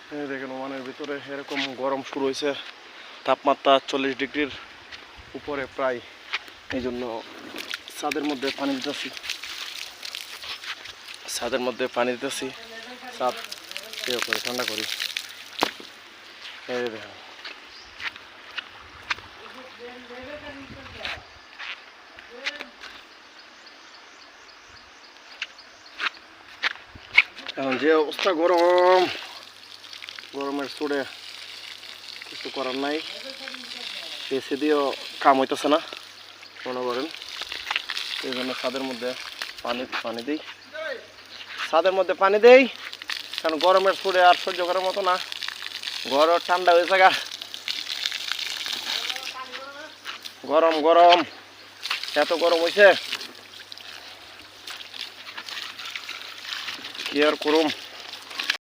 দেখেন ওমানের ভিতরে এরকম গরম শুরু হয়েছে, তাপমাত্রা 40 ডিগ্রির উপরে প্রায়। এই জন্য ছাদের মধ্যে পানি দিতেছি, ছাদ ইয়ে করে ঠান্ডা করি। এই দেখেন এখন যে অবস্থা, গরমের চোটে কিছু করার নাই। এসি দিয়েও কাম হইতেছে না মনে করেন। এই জন্য ছাদের মধ্যে পানি দিই, কারণ গরমের চোটে আর সহ্য করার মতো না। ঘর ঠান্ডা হয়েছে গা, গরম এত গরম হয়েছে কি আর করুম।